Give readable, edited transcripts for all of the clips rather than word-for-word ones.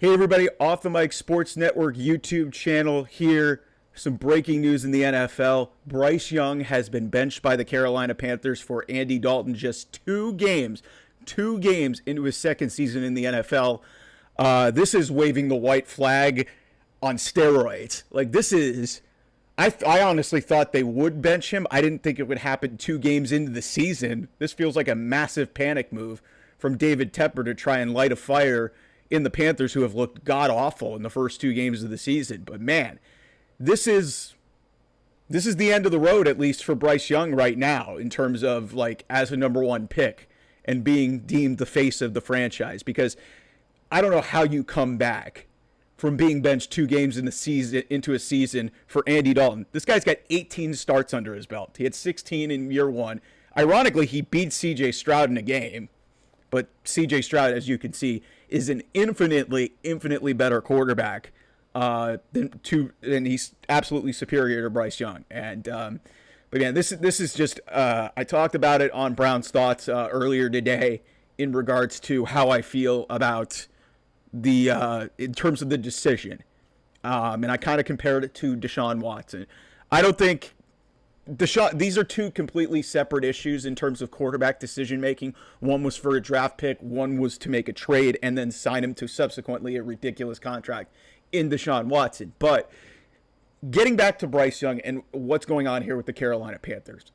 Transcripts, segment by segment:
Hey everybody, Off the Mic Sports Network YouTube channel here. Some breaking news in the NFL. Bryce Young has been benched by the Carolina Panthers for Andy Dalton just two games into his second season in the NFL. This is waving the white flag on steroids. Like this is, I honestly thought they would bench him. I didn't think it would happen 2 games into the season. This feels like a massive panic move from David Tepper to try and light a fire in the Panthers, who have looked god-awful in the first 2 games of the season. But man, this is the end of the road, at least for Bryce Young right now, in terms of like as a number 1 pick and being deemed the face of the franchise. Because I don't know how you come back from being benched 2 games into a season for Andy Dalton. This guy's got 18 starts under his belt. He had 16 in year 1. Ironically, he beat C.J. Stroud in a game. But C.J. Stroud, as you can see, is an infinitely better quarterback and he's absolutely superior to Bryce Young. And but yeah, this is just I talked about it on Brown's Thoughts earlier today in regards to how I feel about the in terms of the decision, and I kind of compared it to Deshaun Watson. I don't think these are 2 completely separate issues in terms of quarterback decision making. One was for a draft pick, one was to make a trade and then sign him to subsequently a ridiculous contract in Deshaun Watson. But getting back to Bryce Young and what's going on here with the Carolina Panthers,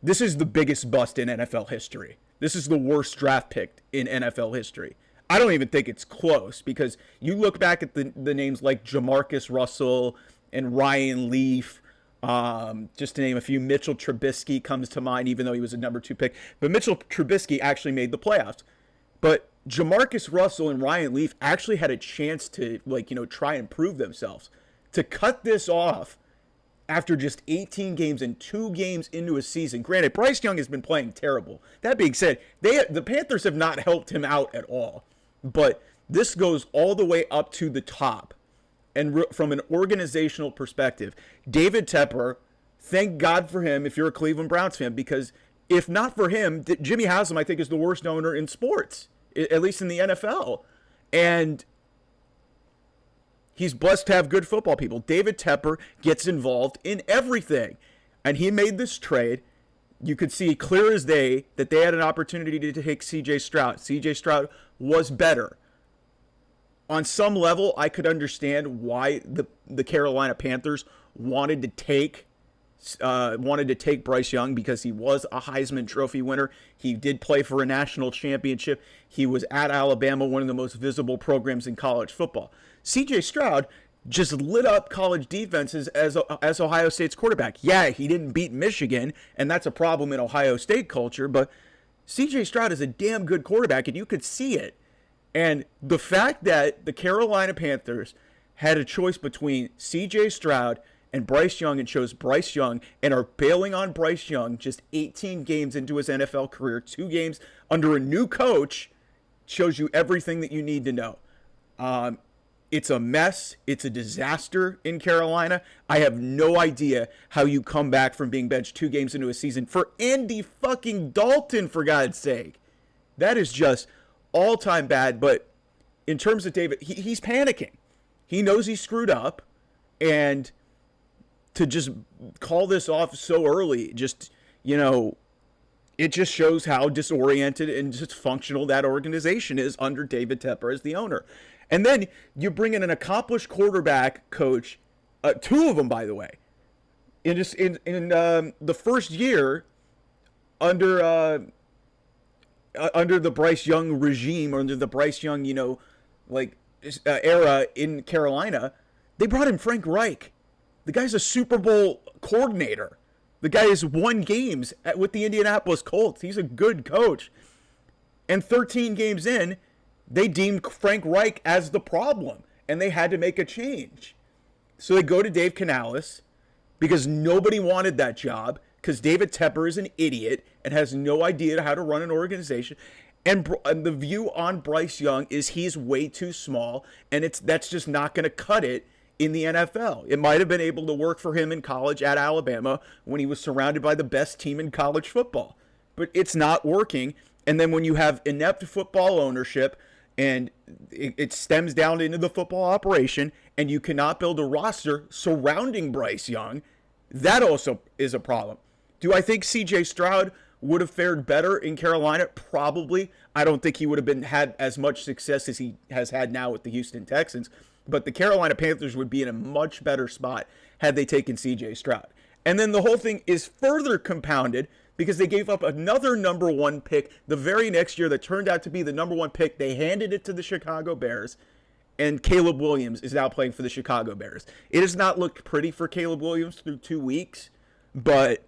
this is the biggest bust in NFL history. This is the worst draft pick in NFL history. I don't even think it's close, because you look back at the names like Jamarcus Russell and Ryan Leaf, just to name a few. Mitchell Trubisky comes to mind, even though he was a number 2 pick. But Mitchell Trubisky actually made the playoffs. But Jamarcus Russell and Ryan Leaf actually had a chance to, try and prove themselves. To cut this off after just 18 games and 2 games into a season. Granted, Bryce Young has been playing terrible. That being said, the Panthers have not helped him out at all. But this goes all the way up to the top. And from an organizational perspective, David Tepper, thank God for him if you're a Cleveland Browns fan, because if not for him, Jimmy Haslam, I think, is the worst owner in sports, at least in the NFL. And he's blessed to have good football people. David Tepper gets involved in everything. And he made this trade. You could see clear as day that they had an opportunity to take C.J. Stroud. C.J. Stroud was better. On some level, I could understand why the Carolina Panthers wanted to take Bryce Young, because he was a Heisman Trophy winner. He did play for a national championship. He was at Alabama, one of the most visible programs in college football. C.J. Stroud just lit up college defenses as Ohio State's quarterback. Yeah, he didn't beat Michigan, and that's a problem in Ohio State culture, but C.J. Stroud is a damn good quarterback, and you could see it. And the fact that the Carolina Panthers had a choice between C.J. Stroud and Bryce Young and chose Bryce Young and are bailing on Bryce Young just 18 games into his NFL career, 2 games under a new coach, shows you everything that you need to know. It's a mess. It's a disaster in Carolina. I have no idea how you come back from being benched 2 games into a season for Andy fucking Dalton, for God's sake. That is just all-time bad. But in terms of David, he's panicking. He knows he screwed up, and to just call this off so early, just, it just shows how disoriented and dysfunctional that organization is under David Tepper as the owner. And then you bring in an accomplished quarterback coach, 2 of them, by the way, in the first year under the Bryce Young regime, or under the Bryce Young, era in Carolina. They brought in Frank Reich. The guy's a Super Bowl coordinator. The guy has won games with the Indianapolis Colts. He's a good coach. And 13 games in, they deemed Frank Reich as the problem, and they had to make a change. So they go to Dave Canales, because nobody wanted that job, because David Tepper is an idiot and has no idea how to run an organization. And the view on Bryce Young is he's way too small, and that's just not going to cut it in the NFL. It might have been able to work for him in college at Alabama when he was surrounded by the best team in college football. But it's not working. And then when you have inept football ownership And it stems down into the football operation, and you cannot build a roster surrounding Bryce Young. That also is a problem. Do I think C.J. Stroud would have fared better in Carolina? Probably. I don't think he would have had as much success as he has had now with the Houston Texans. But the Carolina Panthers would be in a much better spot had they taken C.J. Stroud. And then the whole thing is further compounded because they gave up another number 1 pick the very next year that turned out to be the number 1 pick. They handed it to the Chicago Bears, and Caleb Williams is now playing for the Chicago Bears. It has not looked pretty for Caleb Williams through 2 weeks, but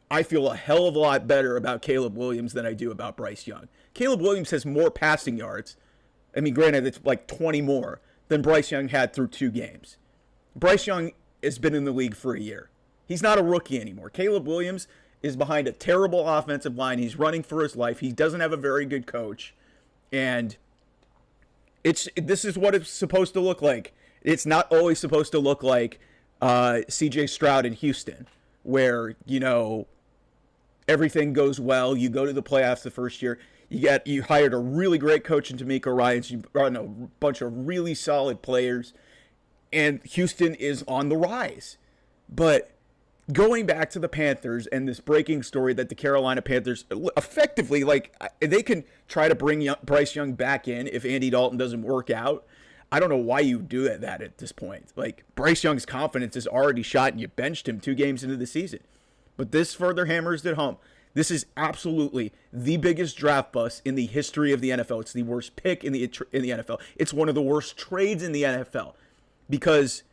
I feel a hell of a lot better about Caleb Williams than I do about Bryce Young. Caleb Williams has more passing yards. I mean, granted, it's like 20 more than Bryce Young had through 2 games. Bryce Young has been in the league for a year. He's not a rookie anymore. Caleb Williams is behind a terrible offensive line. He's running for his life. He doesn't have a very good coach. And this is what it's supposed to look like. It's not always supposed to look like C.J. Stroud in Houston, where, everything goes well. You go to the playoffs the first year. You hired a really great coach in D'Amico Ryans. You brought in a bunch of really solid players. And Houston is on the rise. But going back to the Panthers and this breaking story that the Carolina Panthers effectively, they can try to bring Bryce Young back in if Andy Dalton doesn't work out. I don't know why you do that at this point. Bryce Young's confidence is already shot and you benched him 2 games into the season. But this further hammers it home. This is absolutely the biggest draft bust in the history of the NFL. It's the worst pick in the NFL. It's one of the worst trades in the NFL because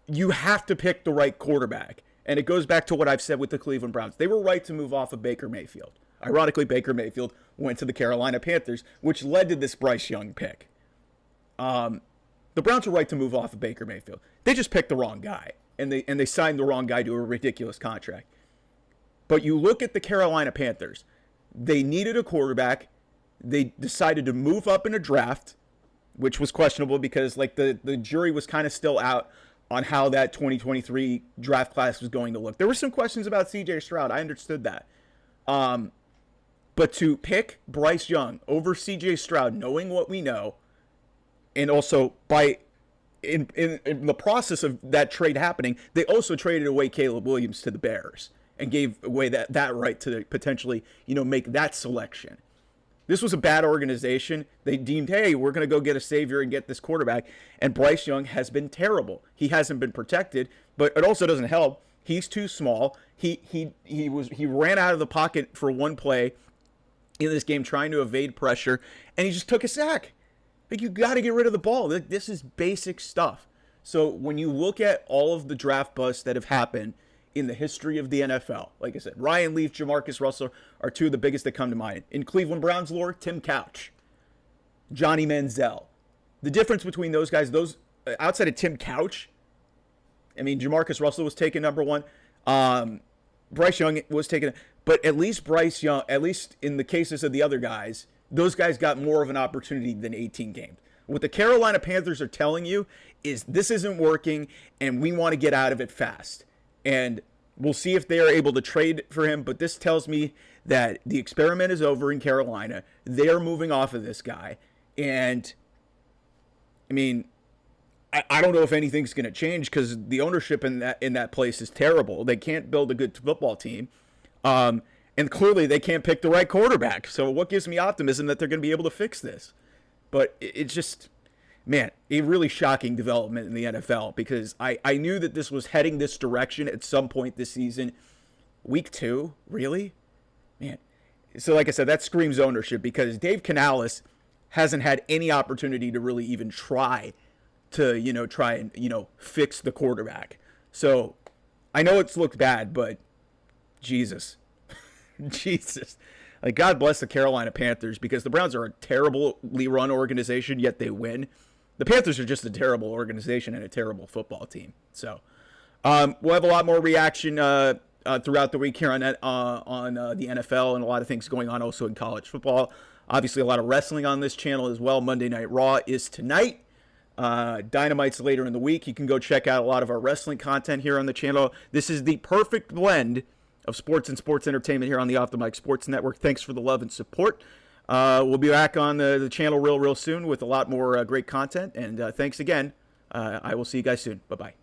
you have to pick the right quarterback. And it goes back to what I've said with the Cleveland Browns. They were right to move off of Baker Mayfield. Ironically, Baker Mayfield went to the Carolina Panthers, which led to this Bryce Young pick. The Browns were right to move off of Baker Mayfield. They just picked the wrong guy, and they signed the wrong guy to a ridiculous contract. But you look at the Carolina Panthers. They needed a quarterback. They decided to move up in a draft, which was questionable because the jury was kind of still out on how that 2023 draft class was going to look. There were some questions about C.J. Stroud. I understood that. But to pick Bryce Young over C.J. Stroud, knowing what we know, and also in the process of that trade happening, they also traded away Caleb Williams to the Bears and gave away that right to potentially, make that selection. This was a bad organization. They deemed, hey, we're going to go get a savior and get this quarterback. And Bryce Young has been terrible. He hasn't been protected, but it also doesn't help. He's too small. He ran out of the pocket for one play in this game trying to evade pressure, and he just took a sack. You got to get rid of the ball. This is basic stuff. So when you look at all of the draft busts that have happened in the history of the NFL, like I said, Ryan Leaf, Jamarcus Russell are 2 of the biggest that come to mind. In Cleveland Browns lore, Tim Couch, Johnny Manziel. The difference between those guys, outside of Tim Couch, I mean, Jamarcus Russell was taken number 1. Bryce Young was taken, but at least Bryce Young, at least in the cases of the other guys, those guys got more of an opportunity than 18 games. What the Carolina Panthers are telling you is this isn't working and we want to get out of it fast. And we'll see if they are able to trade for him. But this tells me that the experiment is over in Carolina. They're moving off of this guy. And, I mean, I don't know if anything's going to change because the ownership in that place is terrible. They can't build a good football team. And clearly they can't pick the right quarterback. So what gives me optimism that they're going to be able to fix this? But it's just, man, a really shocking development in the NFL because I knew that this was heading this direction at some point this season. Week 2, really? Man. So like I said, that screams ownership because Dave Canales hasn't had any opportunity to really even try to, fix the quarterback. So I know it's looked bad, but Jesus. Jesus. Like, God bless the Carolina Panthers because the Browns are a terribly run organization, yet they win. The Panthers are just a terrible organization and a terrible football team. So we'll have a lot more reaction throughout the week here on the NFL and a lot of things going on also in college football. Obviously, a lot of wrestling on this channel as well. Monday Night Raw is tonight. Dynamite's later in the week. You can go check out a lot of our wrestling content here on the channel. This is the perfect blend of sports and sports entertainment here on the Off the Mic Sports Network. Thanks for the love and support. We'll be back on the channel real soon with a lot more great content. And thanks again. I will see you guys soon. Bye-bye.